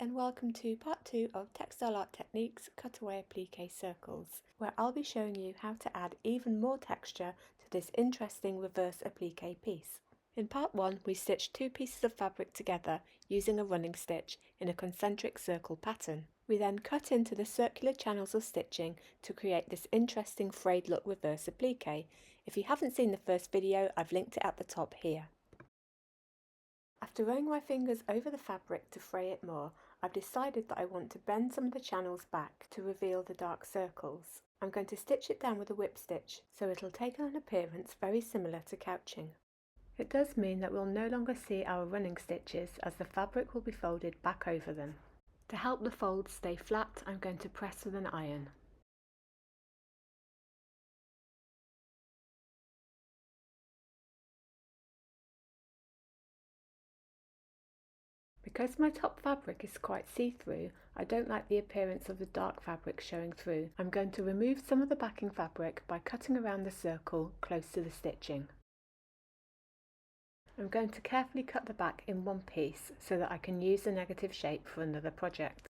and welcome to part 2 of Textile Art Techniques Cutaway Applique Circles, where I'll be showing you how to add even more texture to this interesting reverse applique piece. In part 1 we stitched 2 pieces of fabric together using a running stitch in a concentric circle pattern. We then cut into the circular channels of stitching to create this interesting frayed look reverse applique. If you haven't seen the first video, I've linked it at the top here. After running my fingers over the fabric to fray it more, I've decided that I want to bend some of the channels back to reveal the dark circles. I'm going to stitch it down with a whip stitch, so it'll take on an appearance very similar to couching. It does mean that we'll no longer see our running stitches as the fabric will be folded back over them. To help the folds stay flat, I'm going to press with an iron. Because my top fabric is quite see-through, I don't like the appearance of the dark fabric showing through. I'm going to remove some of the backing fabric by cutting around the circle close to the stitching. I'm going to carefully cut the back in one piece so that I can use the negative shape for another project.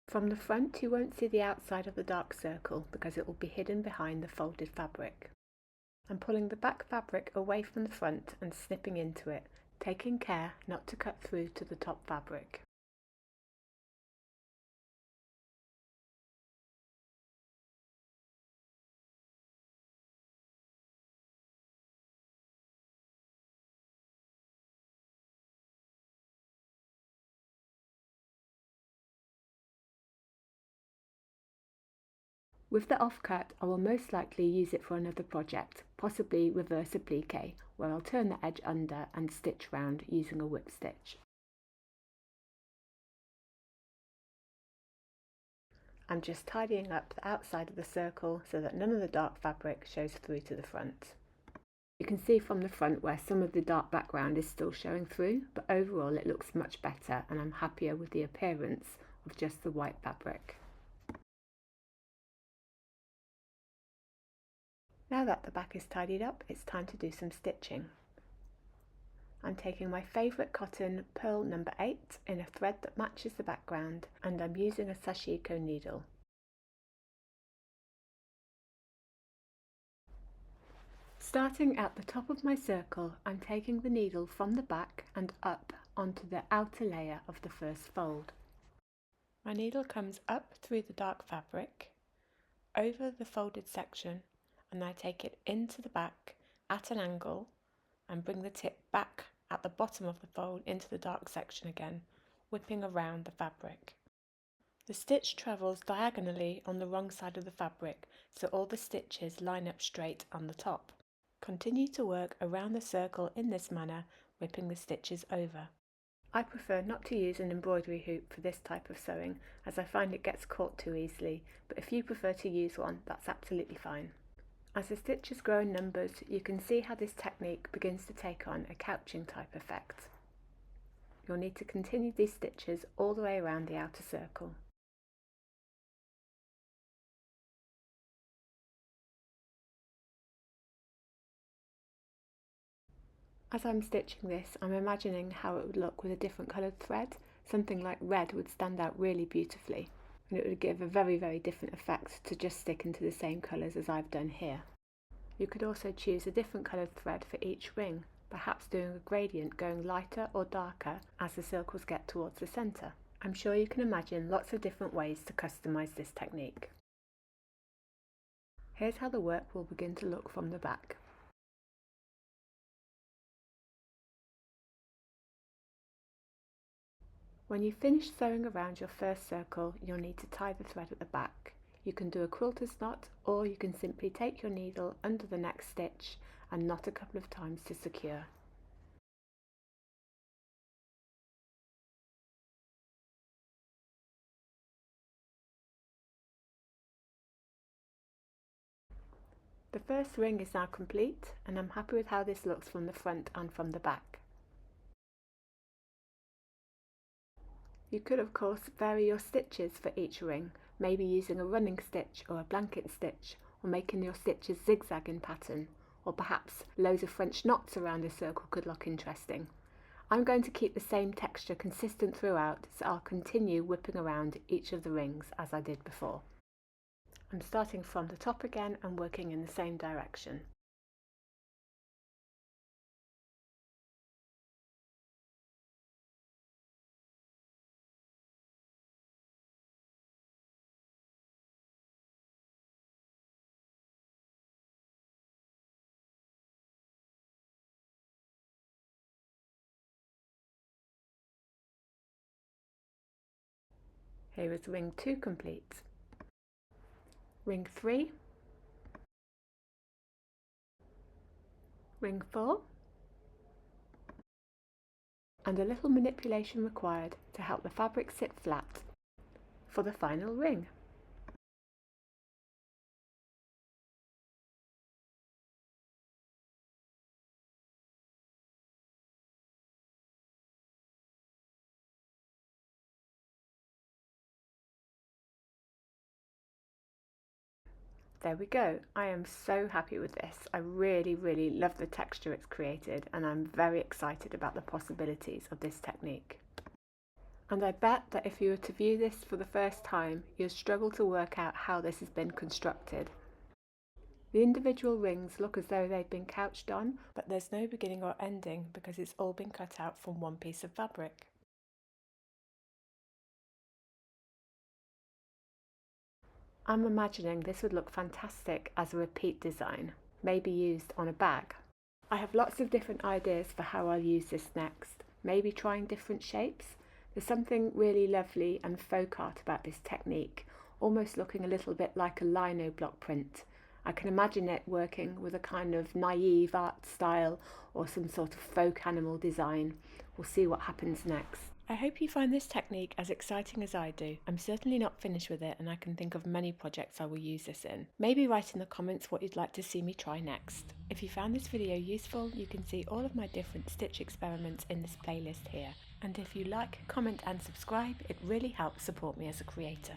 From the front you won't see the outside of the dark circle because it will be hidden behind the folded fabric. I'm pulling the back fabric away from the front and snipping into it, taking care not to cut through to the top fabric. With the offcut, I will most likely use it for another project, possibly reverse applique, where I'll turn the edge under and stitch round using a whip stitch. I'm just tidying up the outside of the circle so that none of the dark fabric shows through to the front. You can see from the front where some of the dark background is still showing through, but overall it looks much better and I'm happier with the appearance of just the white fabric. Now that the back is tidied up, it's time to do some stitching. I'm taking my favourite cotton pearl number 8 in a thread that matches the background, and I'm using a sashiko needle. Starting at the top of my circle, I'm taking the needle from the back and up onto the outer layer of the first fold. My needle comes up through the dark fabric, over the folded section, and I take it into the back at an angle and bring the tip back at the bottom of the fold into the dark section again, whipping around the fabric. The stitch travels diagonally on the wrong side of the fabric, so all the stitches line up straight on the top. Continue to work around the circle in this manner, whipping the stitches over. I prefer not to use an embroidery hoop for this type of sewing, as I find it gets caught too easily, but if you prefer to use one, that's absolutely fine. As the stitches grow in numbers, you can see how this technique begins to take on a couching type effect. You'll need to continue these stitches all the way around the outer circle. As I'm stitching this, I'm imagining how it would look with a different coloured thread. Something like red would stand out really beautifully, and it would give a very different effect to just sticking to the same colours as I've done here. You could also choose a different coloured thread for each ring, perhaps doing a gradient going lighter or darker as the circles get towards the centre. I'm sure you can imagine lots of different ways to customise this technique. Here's how the work will begin to look from the back. When you've finished sewing around your first circle, you'll need to tie the thread at the back. You can do a quilter's knot, or you can simply take your needle under the next stitch and knot a couple of times to secure. The first ring is now complete, and I'm happy with how this looks from the front and from the back. You could of course vary your stitches for each ring, maybe using a running stitch or a blanket stitch, or making your stitches zigzag in pattern, or perhaps loads of French knots around a circle could look interesting. I'm going to keep the same texture consistent throughout, so I'll continue whipping around each of the rings as I did before. I'm starting from the top again and working in the same direction. Here is ring 2 complete. Ring 3, ring 4, and a little manipulation required to help the fabric sit flat for the final ring. There we go. I am so happy with this. I really love the texture it's created, and I'm very excited about the possibilities of this technique. And I bet that if you were to view this for the first time, you'd struggle to work out how this has been constructed. The individual rings look as though they've been couched on, but there's no beginning or ending because it's all been cut out from one piece of fabric. I'm imagining this would look fantastic as a repeat design, maybe used on a bag. I have lots of different ideas for how I'll use this next, maybe trying different shapes. There's something really lovely and folk art about this technique, almost looking a little bit like a lino block print. I can imagine it working with a kind of naive art style or some sort of folk animal design. We'll see what happens next. I hope you find this technique as exciting as I do. I'm certainly not finished with it, and I can think of many projects I will use this in. Maybe write in the comments what you'd like to see me try next. If you found this video useful, you can see all of my different stitch experiments in this playlist here. And if you like, comment and subscribe, it really helps support me as a creator.